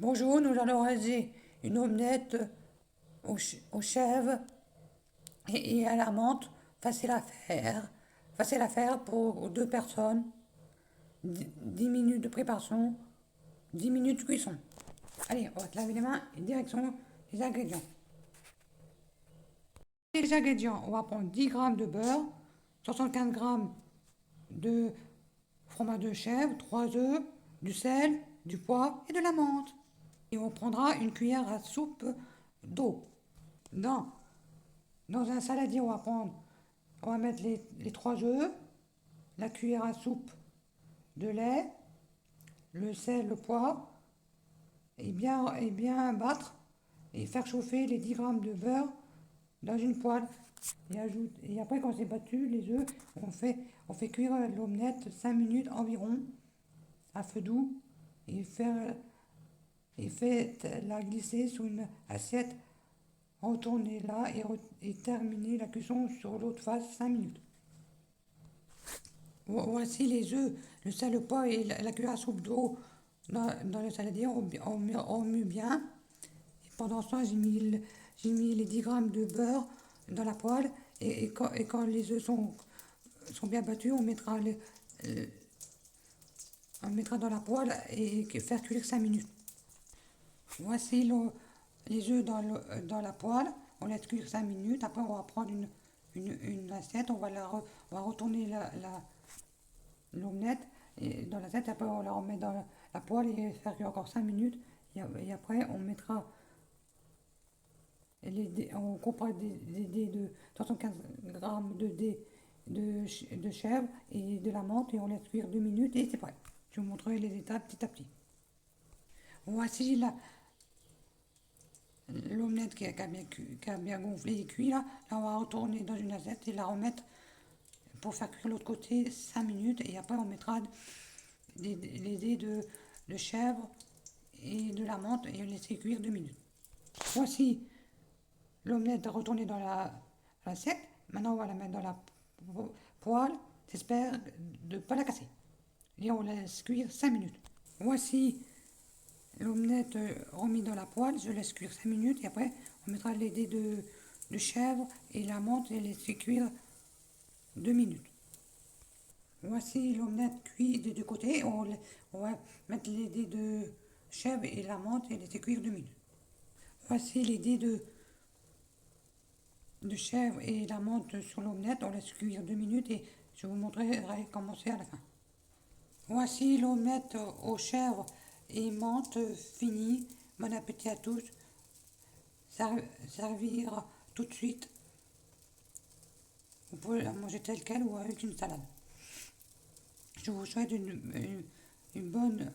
Bonjour, nous allons réaliser une omelette aux chèvres et à la menthe, facile à faire. Facile à faire pour deux personnes. 10 minutes de préparation, 10 minutes de cuisson. Allez, on va te laver les mains et direction les ingrédients. Les ingrédients, on va prendre 10 grammes de beurre, 75 grammes de fromage de chèvre, 3 œufs, du sel, du poivre et de la menthe. Et on prendra une cuillère à soupe d'eau. Dans, dans un saladier, on va mettre les 3 œufs, la cuillère à soupe de lait, le sel, le poivre, et bien battre et faire chauffer les 10 grammes de beurre dans une poêle. Et après, quand c'est battu, les œufs, on fait cuire l'omelette 5 minutes environ à feu doux et faites la glisser sur une assiette, retournez-la et terminez la cuisson sur l'autre face 5 minutes. Voici les œufs, le sel, le poivre et la cuillère à soupe d'eau dans le saladier, on remue bien. Et pendant ce temps, j'ai mis les 10 grammes de beurre dans la poêle et quand les œufs sont bien battus, on mettra dans la poêle et faire cuire 5 minutes. Voici les œufs dans la poêle, on laisse cuire 5 minutes. Après, on va prendre une assiette, on va retourner l'omelette et dans l'assiette. Après, on la remet dans la poêle et faire cuire encore 5 minutes. Et après, on mettra on coupera des dés de 75 grammes de chèvre et de la menthe et on laisse cuire 2 minutes et c'est prêt. Je vous montrerai les étapes petit à petit. Voici l'omelette qui a bien gonflé et cuit là. Là, on va retourner dans une assiette et la remettre pour faire cuire l'autre côté 5 minutes. Et après, on mettra les dés de chèvre et de la menthe et on laisser cuire 2 minutes. Voici l'omelette retournée dans l'assiette. Maintenant, on va la mettre dans la poêle. J'espère de ne pas la casser. Et on laisse cuire 5 minutes. Voici l'omelette remise dans la poêle. Je laisse cuire 5 minutes et après, on mettra les dés de chèvre et la menthe et laisser cuire 2 minutes. Voici l'omelette cuite des deux côtés. On va mettre les dés de chèvre et la menthe et laisser cuire 2 minutes. Voici les dés de chèvre et la menthe sur l'omelette. On laisse cuire 2 minutes et je vous montrerai comment c'est à la fin. Voici l'omelette aux chèvres et menthe finie. Bon appétit à tous. Servir tout de suite. Vous pouvez la manger telle quelle ou avec une salade. Je vous souhaite une bonne